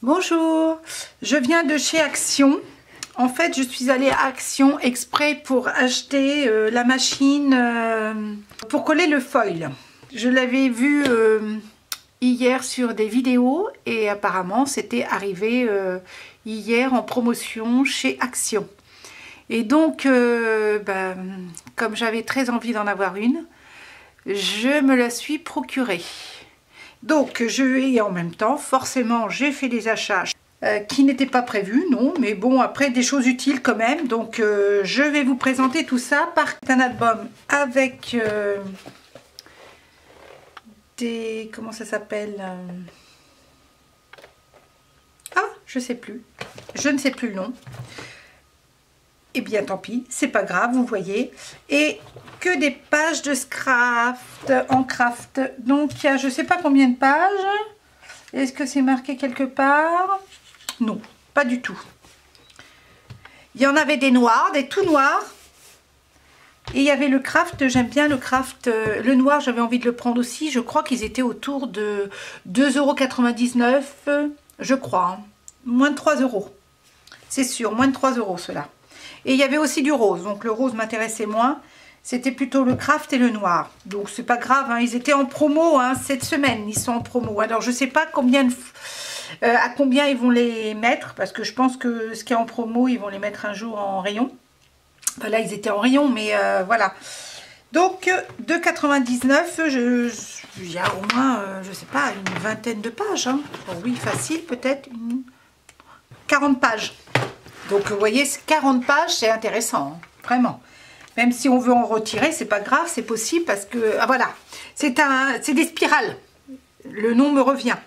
Bonjour, je viens de chez Action. En fait, je suis allée à Action exprès pour acheter la machine pour coller le foil. Je l'avais vu hier sur des vidéos et apparemment c'était arrivé hier en promotion chez Action. Et donc, comme j'avais très envie d'en avoir une, je me la suis procurée. Donc, et en même temps, forcément, j'ai fait des achats qui n'étaient pas prévus, non, mais bon, après, des choses utiles quand même. Donc, je vais vous présenter tout ça par un album avec des... Comment ça s'appelle Ah, je sais plus. Je ne sais plus le nom. Eh bien, tant pis, c'est pas grave, vous voyez. Et que des pages de craft, en craft. Donc, il y a je sais pas combien de pages. Est-ce que c'est marqué quelque part? Non, pas du tout. Il y en avait des noirs, des tout noirs. Et il y avait le craft, j'aime bien le craft. Le noir, j'avais envie de le prendre aussi. Je crois qu'ils étaient autour de 2,99 €, je crois. Hein. Moins de 3 €. C'est sûr, moins de 3 € ceux-là. Et il y avait aussi du rose, donc le rose m'intéressait moins. C'était plutôt le craft et le noir. Donc c'est pas grave, hein. Ils étaient en promo hein, cette semaine, ils sont en promo. Alors je sais pas combien à combien ils vont les mettre, parce que je pense que ce qui est en promo, ils vont les mettre un jour en rayon. Enfin, là ils étaient en rayon, mais voilà. Donc 2,99 €, il y a au moins, je sais pas, une vingtaine de pages. Hein. Oh, oui, facile peut-être, 40 pages. Donc vous voyez, 40 pages, c'est intéressant, hein, vraiment. Même si on veut en retirer, c'est pas grave, c'est possible parce que... Ah voilà, c'est des spirales. Le nom me revient.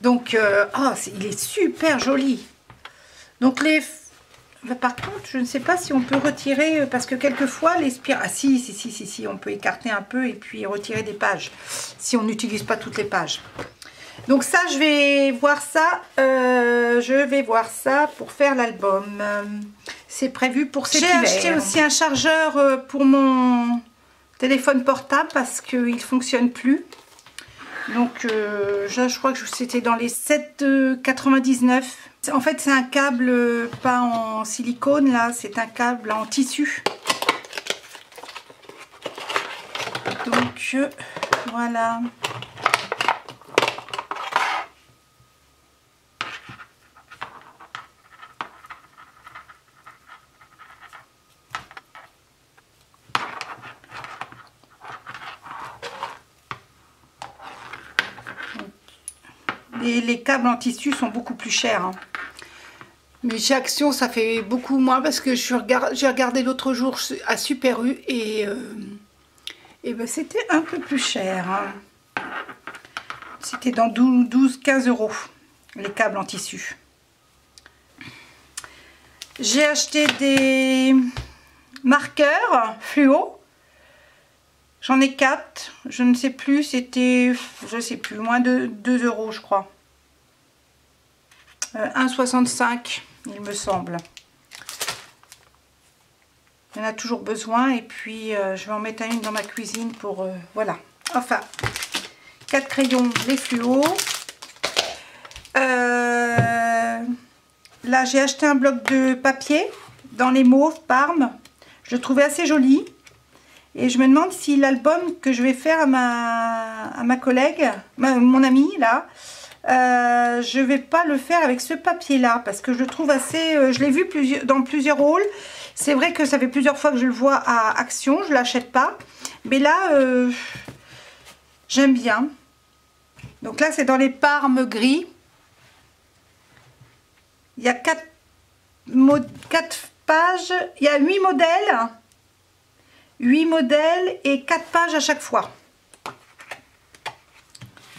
Donc, il est super joli. Donc par contre, je ne sais pas si on peut retirer, parce que quelquefois, les spirales... Ah si, on peut écarter un peu et puis retirer des pages, si on n'utilise pas toutes les pages. Donc ça, je vais voir ça pour faire l'album. C'est prévu pour cet hiver. J'ai acheté aussi un chargeur pour mon téléphone portable parce qu'il ne fonctionne plus. Donc je crois que c'était dans les 7,99 €. En fait, c'est un câble pas en silicone, là, c'est un câble en tissu. Donc voilà. Et les câbles en tissu sont beaucoup plus chers. Hein. Mais chez Action, ça fait beaucoup moins parce que j'ai regardé l'autre jour à Super U et ben, c'était un peu plus cher. Hein. C'était dans 12-15 € les câbles en tissu. J'ai acheté des marqueurs fluo. J'en ai 4, je ne sais plus, c'était, je sais plus, moins de 2 € je crois. 1,65 € il me semble. Il y en a toujours besoin et puis je vais en mettre une dans ma cuisine pour, voilà. Enfin, 4 crayons, les fluos. Là j'ai acheté un bloc de papier dans les mauves Parme. Je le trouvais assez joli. Et je me demande si l'album que je vais faire à ma collègue, mon amie là, je vais pas le faire avec ce papier là parce que je le trouve assez, je l'ai vu dans plusieurs hauls. C'est vrai que ça fait plusieurs fois que je le vois à Action, je l'achète pas, mais là j'aime bien. Donc là c'est dans les Parme gris. Il y a 4 pages, il y a 8 modèles. 8 modèles et 4 pages à chaque fois.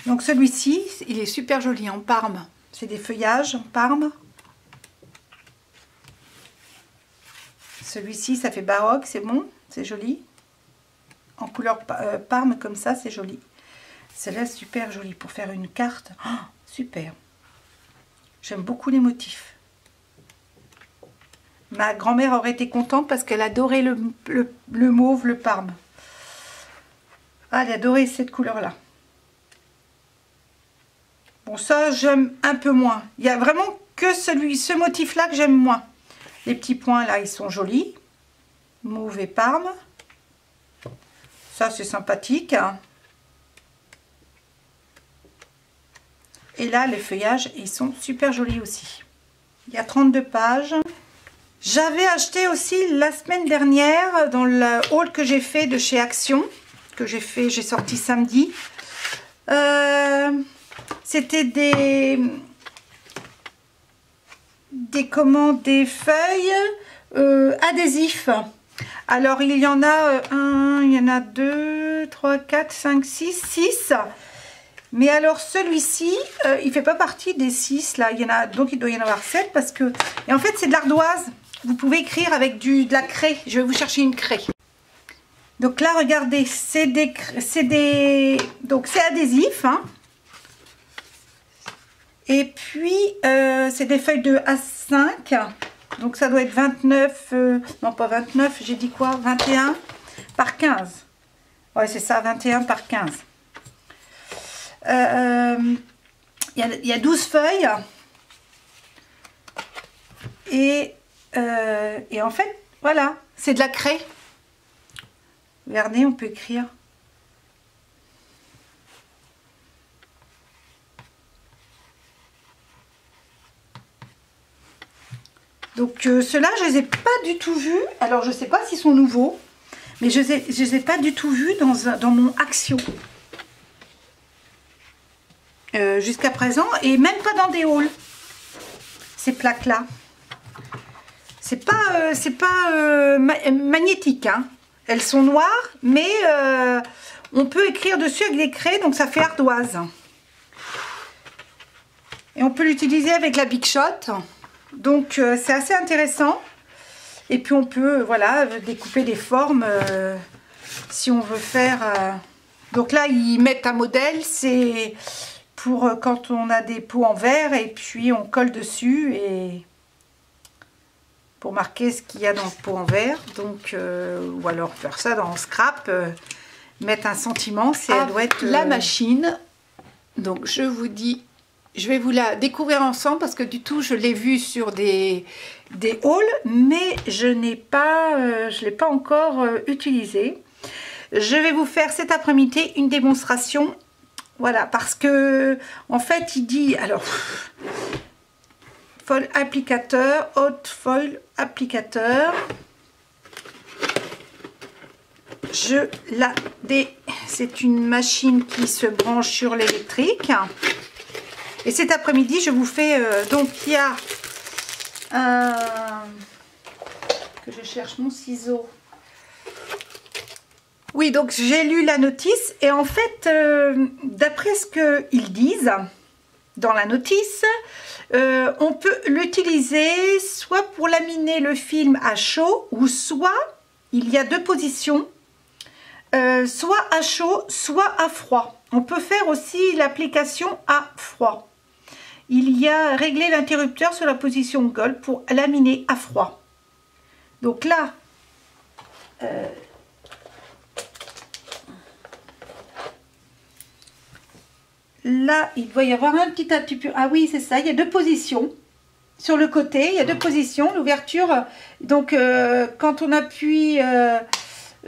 Donc celui-ci, il est super joli en Parme. C'est des feuillages en Parme. Celui-ci, ça fait baroque, c'est bon, c'est joli. En couleur Parme comme ça, c'est joli. Celle-là, super jolie pour faire une carte. Oh, super. J'aime beaucoup les motifs. Ma grand-mère aurait été contente parce qu'elle adorait le mauve, le Parme. Ah, elle adorait cette couleur-là. Bon, ça, j'aime un peu moins. Il y a vraiment que ce motif-là que j'aime moins. Les petits points, là, ils sont jolis. Mauve et parme. Ça, c'est sympathique. Et là, les feuillages, ils sont super jolis aussi. Il y a 32 pages. J'avais acheté aussi la semaine dernière, dans le haul que j'ai fait de chez Action, que j'ai sorti samedi. C'était des feuilles adhésifs. Alors il y en a il y en a 2, 3, 4, 5, 6. Mais alors celui-ci, il fait pas partie des 6 là. Donc il doit y en avoir 7 parce que... Et en fait c'est de l'ardoise. Vous pouvez écrire avec de la craie. Je vais vous chercher une craie. Donc là regardez, donc c'est adhésif. Hein. Et puis, c'est des feuilles de A5. Donc, ça doit être 29. Non, pas 29. J'ai dit quoi? 21 par 15. Ouais, c'est ça, 21 par 15. Il y a 12 feuilles. Et en fait, voilà. C'est de la craie. Regardez, on peut écrire. Donc ceux-là, je les ai pas du tout vus. Alors je sais pas s'ils sont nouveaux, mais je les ai pas du tout vus dans mon Action jusqu'à présent, et même pas dans des hauls. Ces plaques-là, c'est pas magnétique. Hein. Elles sont noires, mais on peut écrire dessus avec des craies, donc ça fait ardoise. Et on peut l'utiliser avec la Big Shot. Donc c'est assez intéressant. Et puis on peut voilà découper des formes si on veut faire. Donc là ils mettent un modèle, c'est pour quand on a des pots en verre, et puis on colle dessus et pour marquer ce qu'il y a dans le pot en verre. Donc ou alors faire ça dans scrap, mettre un sentiment, elle doit être la machine. Donc je vous dis, je vais vous la découvrir ensemble parce que du tout je l'ai vue sur des hauls, mais je l'ai pas encore utilisée. Je vais vous faire cet après-midi une démonstration, voilà, parce que en fait il dit, alors foil applicateur, hot foil applicateur, c'est une machine qui se branche sur l'électrique. Et cet après-midi, je vous fais... donc, il y a... que je cherche mon ciseau. Oui, donc j'ai lu la notice. Et en fait, d'après ce qu'ils disent dans la notice, on peut l'utiliser soit pour laminer le film à chaud, ou soit, il y a deux positions, soit à chaud, soit à froid. On peut faire aussi l'application à froid. Il y a réglé l'interrupteur sur la position Gold pour laminer à froid. Donc là, là, il doit y avoir un petit peu. Ah oui, c'est ça, il y a deux positions. Sur le côté, il y a deux positions. L'ouverture, donc quand on appuie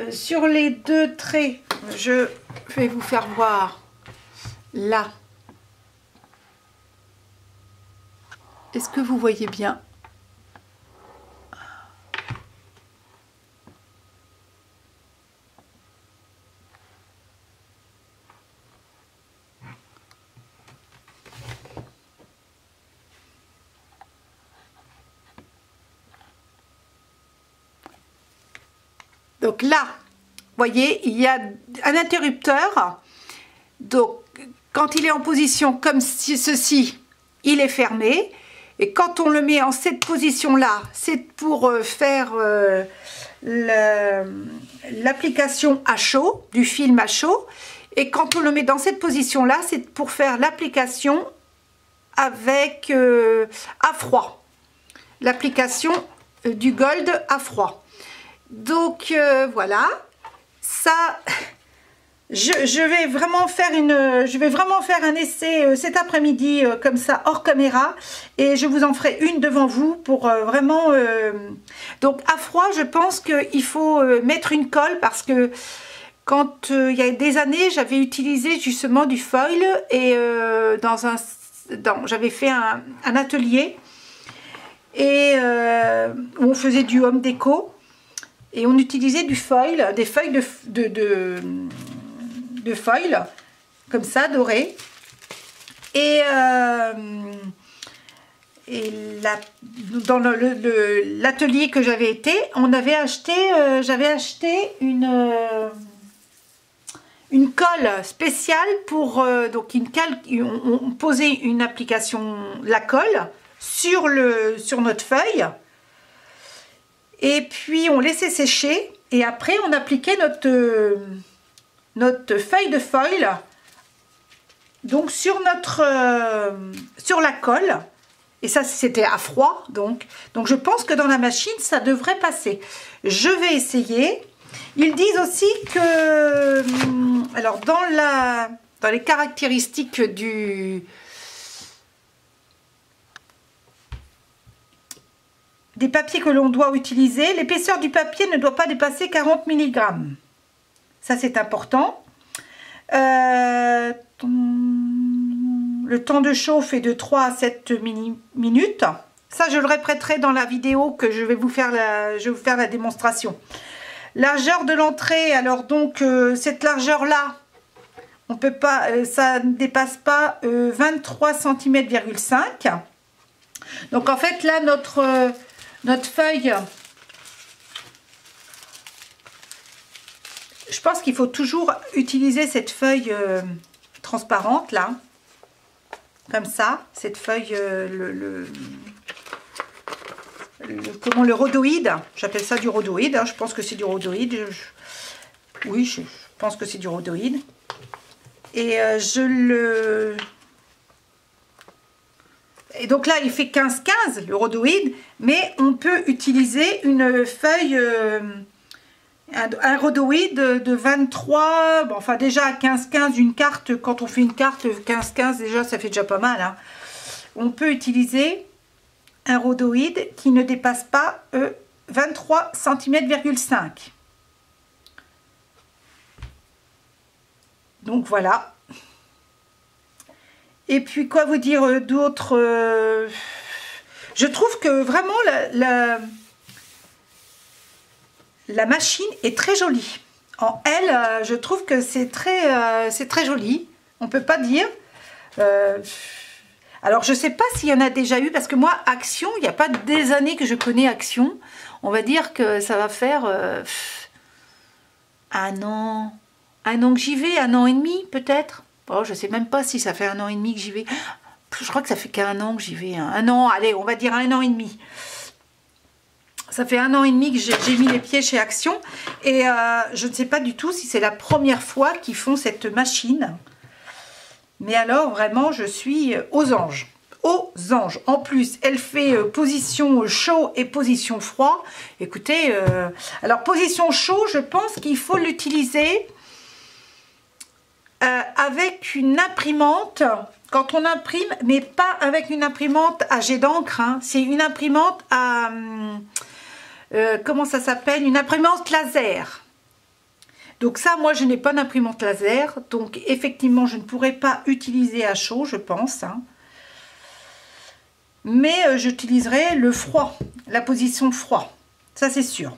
sur les deux traits, je vais vous faire voir là. Est-ce que vous voyez bien? Donc là, voyez, il y a un interrupteur. Donc, quand il est en position comme ceci, il est fermé. Et quand on le met en cette position-là, c'est pour faire l'application à chaud, du film à chaud. Et quand on le met dans cette position-là, c'est pour faire l'application avec à froid. L'application du Gold à froid. Donc voilà, ça, je vais vraiment faire un essai cet après-midi comme ça hors caméra, et je vous en ferai une devant vous pour vraiment donc à froid. Je pense qu'il faut mettre une colle, parce que quand il y a des années j'avais utilisé justement du foil, et j'avais fait un atelier et où on faisait du home déco, et on utilisait du foil, des feuilles de foil comme ça, doré, et dans l'atelier que j'avais été, j'avais acheté une colle spéciale pour donc on posait une application, la colle sur notre feuille, et puis on laissait sécher, et après on appliquait notre feuille de foil donc sur la colle, et ça c'était à froid, donc je pense que dans la machine ça devrait passer. Je vais essayer. Ils disent aussi que alors dans les caractéristiques des papiers que l'on doit utiliser, l'épaisseur du papier ne doit pas dépasser 40 mg. Ça, c'est important. Le temps de chauffe est de 3 à 7 minutes. Ça, je le répéterai dans la vidéo que je vais vous faire la démonstration. Largeur de l'entrée, alors donc cette largeur-là, on peut pas, ça ne dépasse pas 23 cm,5 cm. Donc en fait, là, notre feuille, je pense qu'il faut toujours utiliser cette feuille transparente là, comme ça, cette feuille, le rhodoïde, j'appelle ça du rhodoïde, hein, je pense que c'est du rhodoïde, oui, je pense que c'est du rhodoïde, et et donc là il fait 15-15 le rhodoïde, mais on peut utiliser une feuille, un rhodoïde de 23, bon, enfin déjà 15-15, une carte, quand on fait une carte 15-15 déjà ça fait déjà pas mal, hein. On peut utiliser un rhodoïde qui ne dépasse pas 23 cm,5 cm. Donc voilà. Et puis quoi vous dire d'autre, je trouve que vraiment la machine est très jolie. En elle, je trouve que c'est très joli. On peut pas dire. Alors je sais pas s'il y en a déjà eu, parce que moi Action, il n'y a pas des années que je connais Action. On va dire que ça va faire un an que j'y vais, 1 an et demi peut-être. Oh, je sais même pas si ça fait 1 an et demi que j'y vais. Je crois que ça fait qu'1 an que j'y vais. Un an, allez, on va dire 1 an et demi. Ça fait 1 an et demi que j'ai mis les pieds chez Action, et je ne sais pas du tout si c'est la première fois qu'ils font cette machine. Mais alors vraiment je suis aux anges. Aux anges. En plus elle fait position chaud et position froid. Écoutez, alors position chaud, je pense qu'il faut l'utiliser avec une imprimante quand on imprime, mais pas avec une imprimante à jet d'encre, hein. C'est une imprimante à comment ça s'appelle, une imprimante laser. Donc ça, moi je n'ai pas d'imprimante laser, donc effectivement je ne pourrais pas utiliser à chaud, je pense, hein. Mais j'utiliserai le froid, la position froid, ça c'est sûr.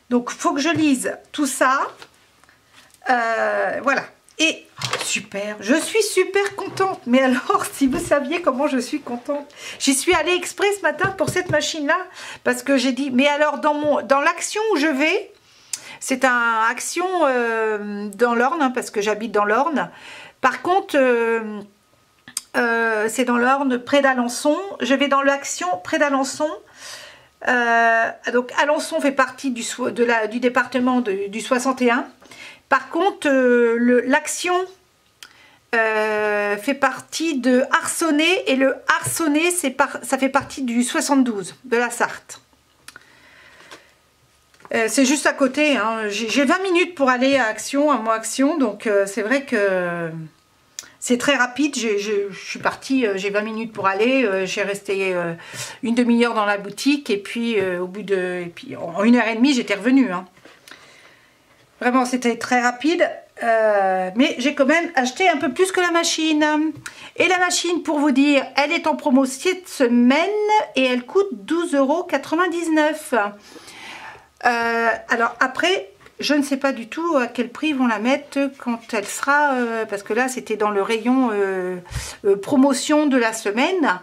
Donc il faut que je lise tout ça, voilà. Et super, je suis super contente. Mais alors, si vous saviez comment je suis contente. J'y suis allée exprès ce matin pour cette machine-là, parce que j'ai dit, mais alors dans l'Action où je vais, c'est un Action dans l'Orne, hein, parce que j'habite dans l'Orne. Par contre, c'est dans l'Orne, près d'Alençon. Je vais dans l'Action près d'Alençon. Donc Alençon fait partie du département du 61. Par contre, l'Action fait partie de Arcenay, et le Arcenay, ça fait partie du 72, de la Sarthe. C'est juste à côté, hein. J'ai 20 minutes pour aller à Action, à Mont Action, donc c'est vrai que c'est très rapide. Je suis partie, j'ai 20 minutes pour aller, j'ai resté une demi-heure dans la boutique et puis en 1h30 j'étais revenue, hein. Vraiment c'était très rapide, mais j'ai quand même acheté un peu plus que la machine. Et la machine, pour vous dire, elle est en promo cette semaine et elle coûte 12,99 €. Alors après, je ne sais pas du tout à quel prix ils vont la mettre quand elle sera, parce que là c'était dans le rayon promotion de la semaine.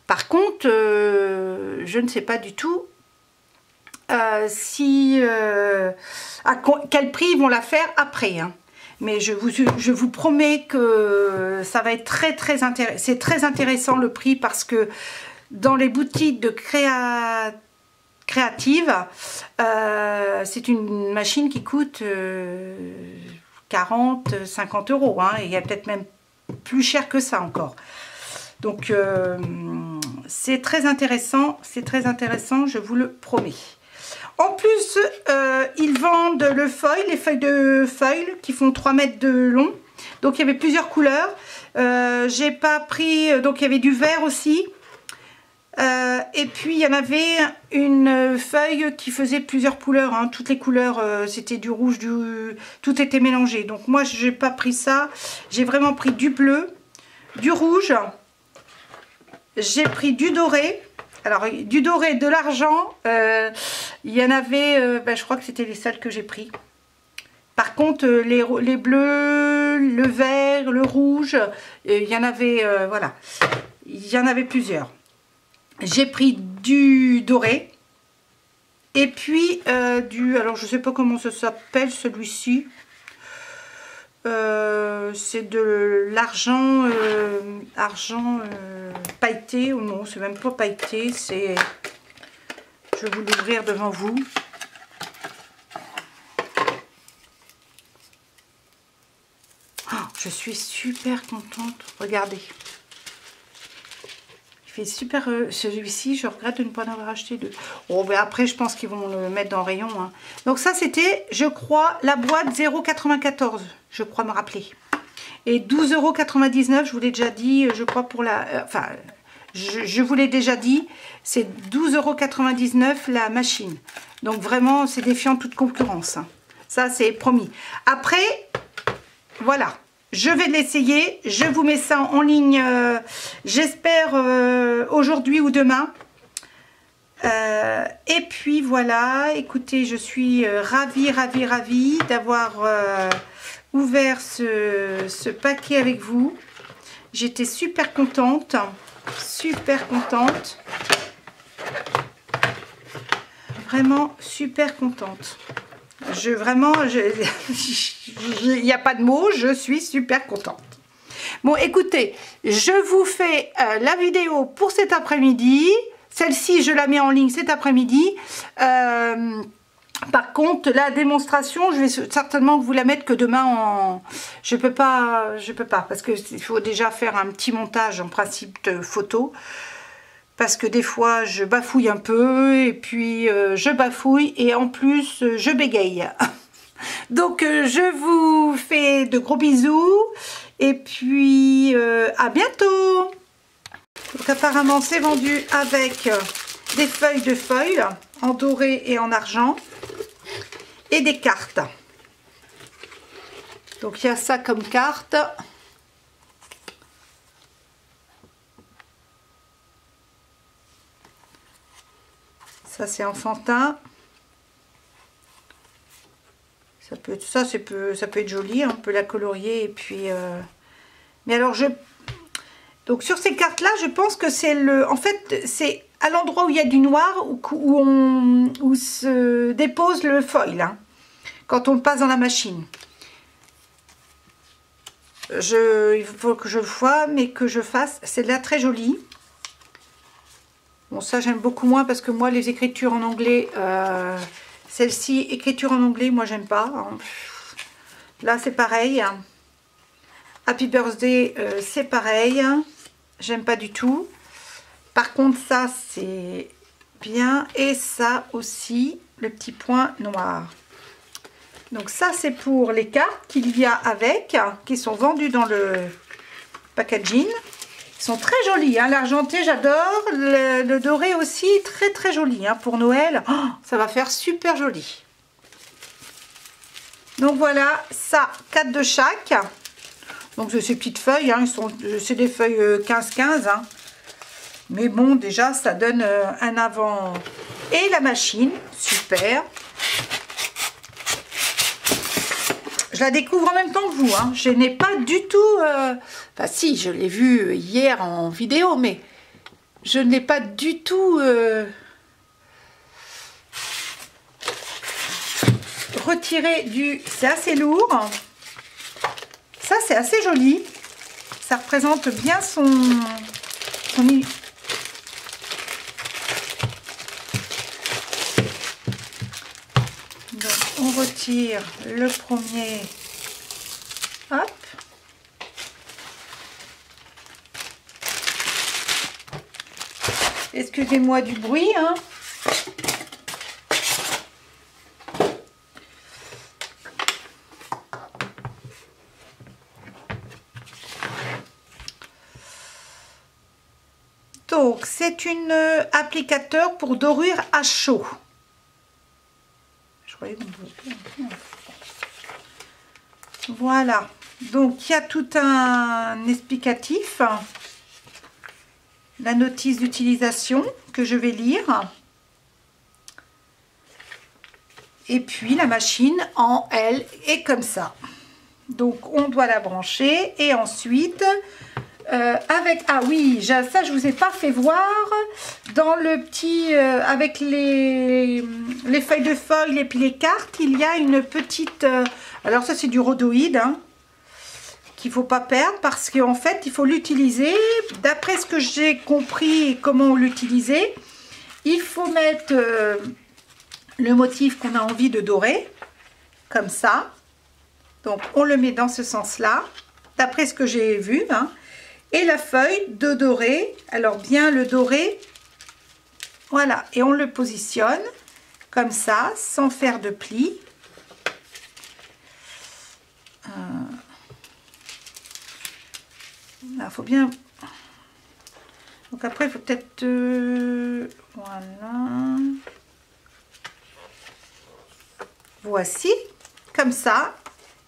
Par contre, je ne sais pas du tout à quel prix ils vont la faire après, hein. Mais je vous promets que ça va être très intéressant. C'est très intéressant le prix, parce que dans les boutiques de créative, c'est une machine qui coûte 40-50 €, hein, et il y a peut-être même plus cher que ça encore. Donc c'est très intéressant, je vous le promets. En plus, ils vendent les feuilles de foil qui font 3 mètres de long. Donc il y avait plusieurs couleurs. J'ai pas pris, donc il y avait du vert aussi. Et puis il y en avait une feuille qui faisait plusieurs couleurs, hein. Toutes les couleurs, c'était du rouge, tout était mélangé. Donc moi j'ai pas pris ça, j'ai vraiment pris du bleu, du rouge, j'ai pris du doré. Alors du doré, de l'argent, il y en avait, je crois que c'était les seuls que j'ai pris. Par contre les bleus, le vert, le rouge, il y en avait, voilà, il y en avait plusieurs. J'ai pris du doré et puis alors je sais pas comment ça s'appelle celui-ci, c'est de l'argent pailleté, ou non, c'est même pas pailleté, c'est, je vais vous l'ouvrir devant vous. Oh, je suis super contente, regardez. Super, celui-ci je regrette de ne pas en avoir acheté deux. Bon, ben après je pense qu'ils vont le mettre dans le rayon, hein. Donc ça c'était, je crois, la boîte 0,94, je crois me rappeler, et 12,99 €, je vous l'ai déjà dit, je crois, pour la enfin je vous l'ai déjà dit, c'est 12,99 € la machine. Donc vraiment c'est défiant toute concurrence, hein. Ça c'est promis. Après voilà, je vais l'essayer, je vous mets ça en ligne, j'espère aujourd'hui ou demain. Et puis voilà, écoutez, je suis ravie d'avoir ouvert ce paquet avec vous. J'étais super contente, vraiment super contente. Il n'y a pas de mots, je suis super contente. Bon, écoutez, je vous fais la vidéo pour cet après-midi. Celle-ci, je la mets en ligne cet après-midi. Par contre, la démonstration, je vais certainement vous la mettre que demain. Je peux pas, parce qu'il faut déjà faire un petit montage en principe de photo. Parce que des fois je bafouille un peu, et puis je bafouille et en plus je bégaye. Donc je vous fais de gros bisous et puis à bientôt. Donc apparemment c'est vendu avec des feuilles de foil en doré et en argent et des cartes. Donc il y a ça comme carte. Ça c'est enfantin. Ça peut être joli, hein, on peut la colorier et puis. Mais alors donc sur ces cartes là, je pense que c'est en fait c'est à l'endroit où il y a du noir où se dépose le foil, hein, quand on le passe dans la machine. Il faut que je le fasse, mais que je fasse. C'est là très joli. Bon, ça j'aime beaucoup moins parce que moi les écritures en anglais, celle-ci, écriture en anglais, moi j'aime pas, hein. Là c'est pareil. Happy Birthday, c'est pareil. J'aime pas du tout. Par contre ça c'est bien. Et ça aussi, le petit point noir. Donc ça c'est pour les cartes qu'il y a avec, qui sont vendues dans le packaging. Ils sont très jolis, hein. L'argenté j'adore, le doré aussi très très joli, hein, pour Noël. Oh, ça va faire super joli. Donc voilà, ça 4 de chaque. Donc c'est ces petites feuilles, hein, c'est des feuilles 15-15, hein. Mais bon, déjà ça donne un avant. Et la machine, super. Je la découvre en même temps que vous, hein. Je n'ai pas du tout... Enfin si, je l'ai vue hier en vidéo, mais je ne l'ai pas du tout retiré du... C'est assez lourd. Ça, c'est assez joli. Ça représente bien son... Donc, on retire le premier. Hop. Excusez-moi du bruit, hein. Donc, c'est une applicateur pour dorure à chaud. Je croyais qu'on... Voilà. Donc, il y a tout un explicatif. La notice d'utilisation que je vais lire. Et puis, la machine en elle est comme ça. Donc, on doit la brancher. Et ensuite... avec, ah oui, ça je vous ai pas fait voir dans le petit avec les feuilles de foil et puis les cartes, il y a une petite alors ça c'est du rhodoïde, hein, qu'il faut pas perdre parce qu'en fait il faut l'utiliser d'après ce que j'ai compris et comment l'utiliser. Il faut mettre le motif qu'on a envie de dorer comme ça, donc on le met dans ce sens là d'après ce que j'ai vu, hein. Et la feuille de doré, alors bien le doré, voilà, et on le positionne comme ça, sans faire de plis. Là, faut bien... Donc après, il faut peut-être... voilà. Voici, comme ça.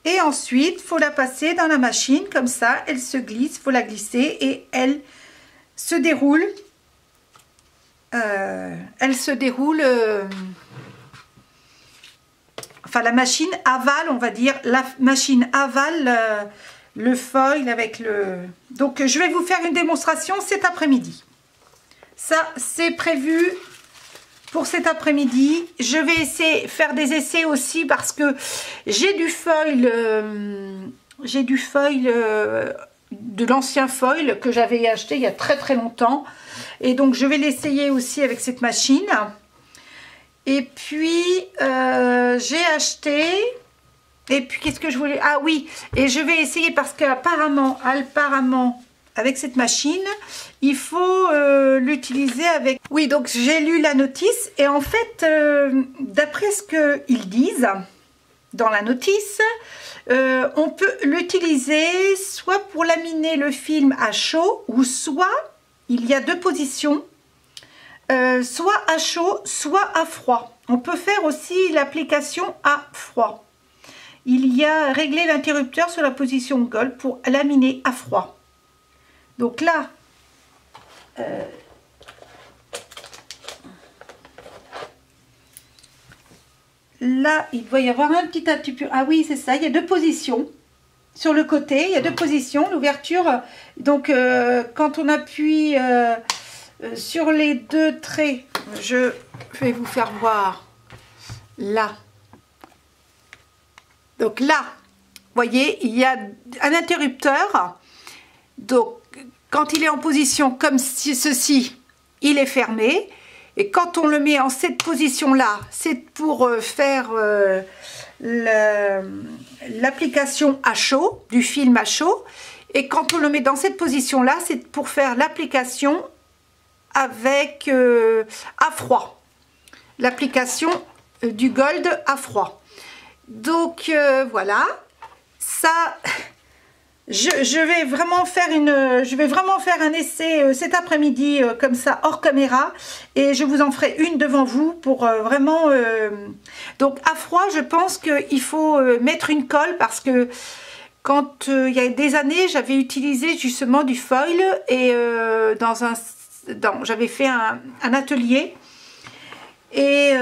Et ensuite, il faut la passer dans la machine, comme ça, elle se glisse, il faut la glisser et elle se déroule. Enfin, la machine avale, on va dire, la machine avale le foil avec le... Donc, je vais vous faire une démonstration cet après-midi. Ça, c'est prévu... Pour cet après-midi, je vais essayer faire des essais aussi parce que j'ai du foil, de l'ancien foil que j'avais acheté il y a très très longtemps. Et donc je vais l'essayer aussi avec cette machine. Et puis j'ai acheté, et puis qu'est-ce que je voulais... Ah oui, et je vais essayer parce qu'apparemment, avec cette machine, il faut l'utiliser avec... Oui, donc j'ai lu la notice et en fait, d'après ce qu'ils disent dans la notice, on peut l'utiliser soit pour laminer le film à chaud ou soit, il y a deux positions, soit à chaud, soit à froid. On peut faire aussi l'application à froid. Il y a réglé l'interrupteur sur la position Gold pour laminer à froid. Donc là, là, il doit y avoir un petit atupure. Ah oui, c'est ça, il y a deux positions. Sur le côté, il y a deux positions. L'ouverture, donc quand on appuie sur les deux traits, je vais vous faire voir là. Donc là, vous voyez, il y a un interrupteur. Donc, quand il est en position comme ceci, il est fermé. Et quand on le met en cette position-là, c'est pour faire l'application à chaud, du film à chaud. Et quand on le met dans cette position-là, c'est pour faire l'application avec à froid. L'application du gold à froid. Donc voilà, ça, je vais vraiment faire un essai cet après-midi comme ça hors caméra, et je vous en ferai une devant vous pour vraiment. Donc à froid, je pense qu'il faut mettre une colle, parce que quand il y a des années, j'avais utilisé justement du foil, et j'avais fait un atelier et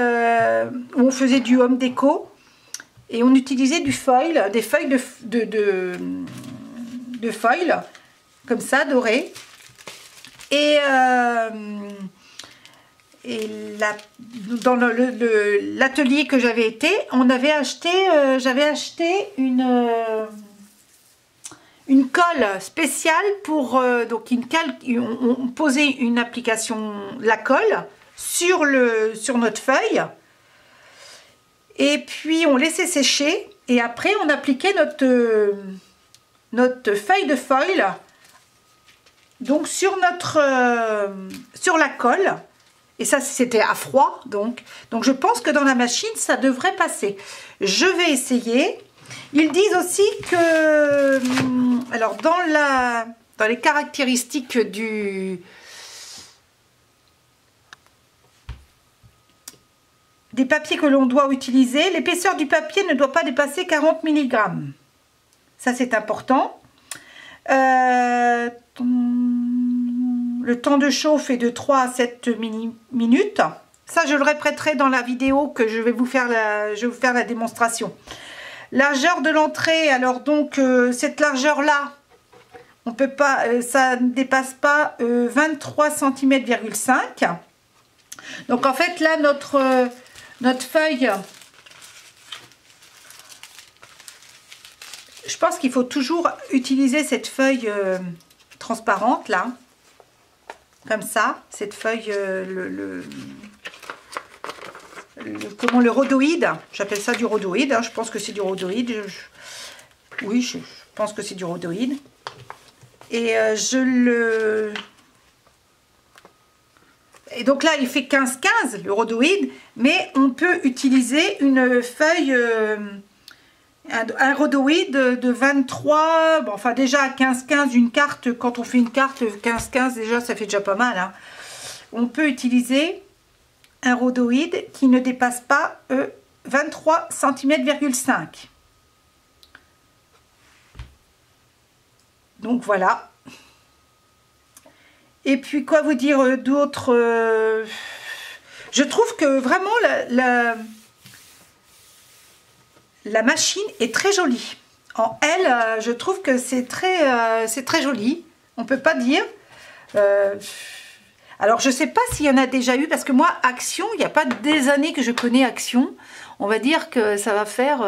où on faisait du home déco. Et on utilisait du foil, des feuilles de foil, comme ça, dorées. Et dans l'atelier que j'avais été, j'avais acheté une colle spéciale pour... donc on posait une application, la colle, sur notre feuille. Et puis on laissait sécher, et après on appliquait notre feuille de foil donc sur la colle, et ça c'était à froid, donc je pense que dans la machine ça devrait passer. Je vais essayer. Ils disent aussi que alors dans les caractéristiques des papiers que l'on doit utiliser, l'épaisseur du papier ne doit pas dépasser 40 mg. Ça, c'est important. Le temps de chauffe est de 3 à 7 minutes. Ça, je le répéterai dans la vidéo que je vais vous faire la démonstration. Largeur de l'entrée, alors donc cette largeur-là, on peut pas, ça ne dépasse pas 23 cm,5 cm. Donc en fait, là, notre feuille, je pense qu'il faut toujours utiliser cette feuille transparente là, comme ça, cette feuille, le rhodoïde, j'appelle ça du rhodoïde, hein, je pense que c'est du rhodoïde, oui, je pense que c'est du rhodoïde, et et donc là, il fait 15-15, le rhodoïde, mais on peut utiliser une feuille, un rhodoïde de 23, bon, enfin déjà à 15-15, une carte, quand on fait une carte 15-15, déjà ça fait déjà pas mal. Hein. On peut utiliser un rhodoïde qui ne dépasse pas 23 cm,5 cm. Donc voilà. Et puis, quoi vous dire d'autre je trouve que vraiment la machine est très jolie. En elle, je trouve que c'est très joli. On ne peut pas dire. Alors, je ne sais pas s'il y en a déjà eu, parce que moi, Action, il n'y a pas des années que je connais Action. On va dire que ça va faire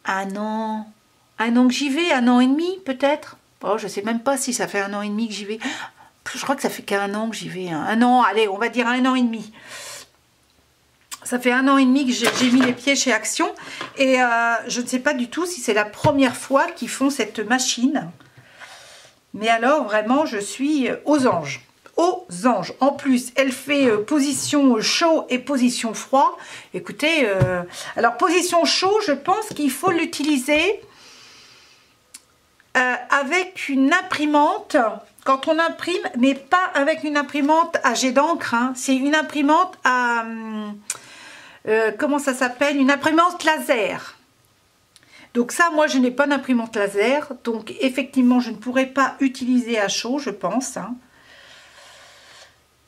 un an que j'y vais, 1 an et demi peut-être. Oh, je ne sais même pas si ça fait 1 an et demi que j'y vais. Je crois que ça fait qu'1 an que j'y vais. 1 an, allez, on va dire 1 an et demi. Ça fait 1 an et demi que j'ai mis les pieds chez Action. Et je ne sais pas du tout si c'est la première fois qu'ils font cette machine. Mais alors, vraiment, je suis aux anges. Aux anges. En plus, elle fait position chaud et position froid. Écoutez, alors position chaud, je pense qu'il faut l'utiliser avec une imprimante, quand on imprime, mais pas avec une imprimante à jet d'encre, hein. C'est une imprimante à, comment ça s'appelle, une imprimante laser. Donc ça, moi, je n'ai pas d'imprimante laser, donc effectivement, je ne pourrais pas utiliser à chaud, je pense, hein.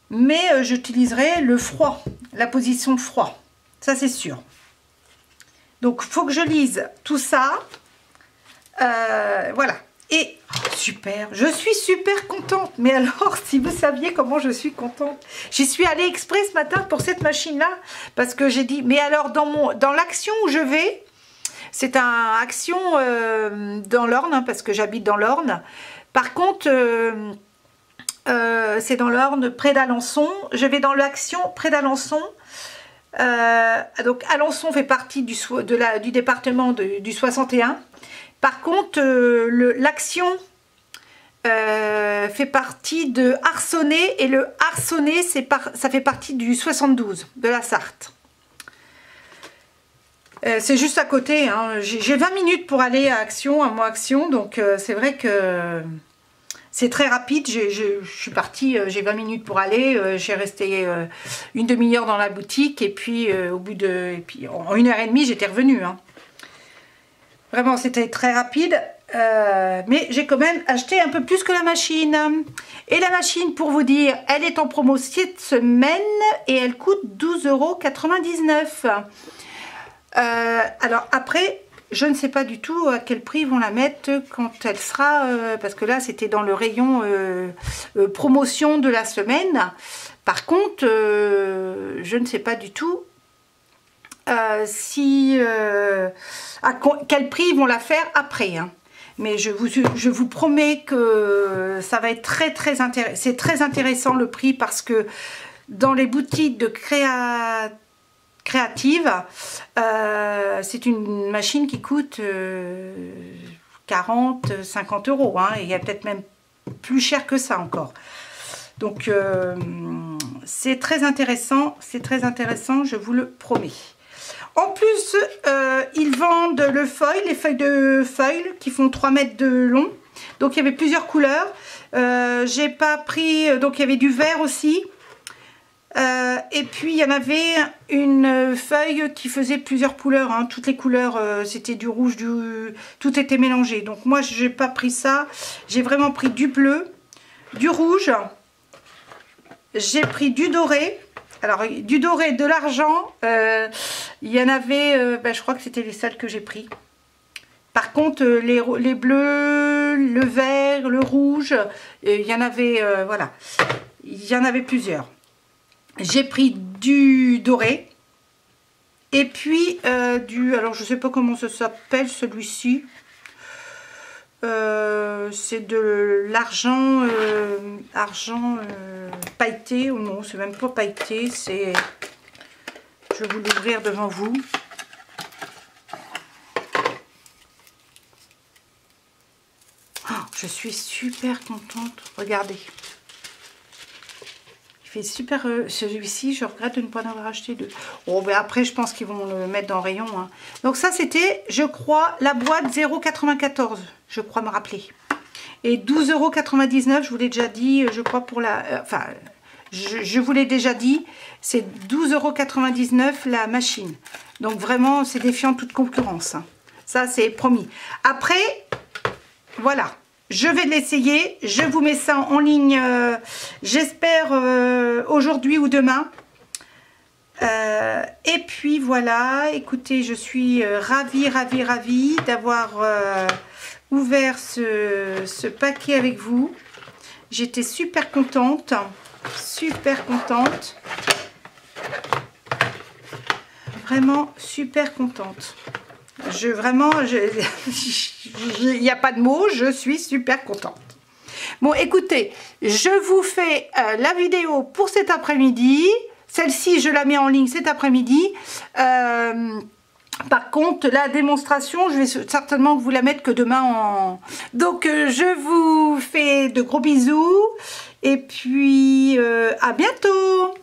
Mais j'utiliserai le froid, la position froid, ça c'est sûr. Donc, il faut que je lise tout ça. Voilà, et super, je suis super contente. Mais alors, si vous saviez comment je suis contente, j'y suis allée exprès ce matin pour cette machine là, parce que j'ai dit, mais alors dans l'Action où je vais, c'est un Action dans l'Orne, hein, parce que j'habite dans l'Orne. Par contre c'est dans l'Orne, près d'Alençon. Je vais dans l'Action près d'Alençon. Donc Alençon fait partie du département du 61. Par contre, l'Action fait partie de Arcenay, et le Arcenay, ça fait partie du 72, de la Sarthe. C'est juste à côté, hein. J'ai 20 minutes pour aller à Action, à moi Action, donc c'est vrai que c'est très rapide. Je suis partie, j'ai 20 minutes pour aller, j'ai resté une demi-heure dans la boutique et puis au bout de... Et puis en 1h30 j'étais revenue. Hein. Vraiment c'était très rapide, mais j'ai quand même acheté un peu plus que la machine. Et la machine, pour vous dire, elle est en promo cette semaine et elle coûte 12,99 €. Alors après, je ne sais pas du tout à quel prix ils vont la mettre quand elle sera, parce que là c'était dans le rayon promotion de la semaine. Par contre, je ne sais pas du tout à quel prix ils vont la faire après. Hein. Mais je vous promets que ça va être très intéressant. C'est très intéressant le prix parce que dans les boutiques de créative, c'est une machine qui coûte 40-50 €. Hein, et il y a peut-être même plus cher que ça encore. Donc c'est très intéressant, je vous le promets. En plus, ils vendent le foil, les feuilles de foil qui font 3 mètres de long. Donc il y avait plusieurs couleurs. J'ai pas pris, donc il y avait du vert aussi. Et puis il y en avait une feuille qui faisait plusieurs couleurs, hein. Toutes les couleurs, c'était du rouge, tout était mélangé. Donc moi j'ai pas pris ça, j'ai vraiment pris du bleu, du rouge, j'ai pris du doré. Alors du doré, de l'argent, il y en avait, je crois que c'était les seuls que j'ai pris. Par contre les bleus, le vert, le rouge, il y en avait, voilà, il y en avait plusieurs. J'ai pris du doré et puis alors je sais pas comment ça s'appelle celui-ci, c'est de l'argent pailleté, ou non c'est même pas pailleté, c'est, je vais vous l'ouvrir devant vous. Oh, je suis super contente, regardez. Super, celui-ci je regrette de ne pas en avoir acheté deux. Bon ben après je pense qu'ils vont le mettre dans le rayon, hein. Donc ça c'était, je crois, la boîte 0,94, je crois me rappeler, et 12,99 €, je vous l'ai déjà dit, je crois, pour la enfin je vous l'ai déjà dit, c'est 12,99 € la machine. Donc vraiment c'est défiant toute concurrence, hein. Ça c'est promis. Après voilà, je vais l'essayer, je vous mets ça en ligne, j'espère aujourd'hui ou demain. Et puis voilà, écoutez, je suis ravie d'avoir ouvert ce paquet avec vous. J'étais super contente, vraiment super contente. Il n'y a pas de mots, je suis super contente. Bon, écoutez, je vous fais la vidéo pour cet après-midi. Celle-ci, je la mets en ligne cet après-midi. Par contre, la démonstration, je vais certainement vous la mettre que demain. Donc, je vous fais de gros bisous. Et puis, à bientôt!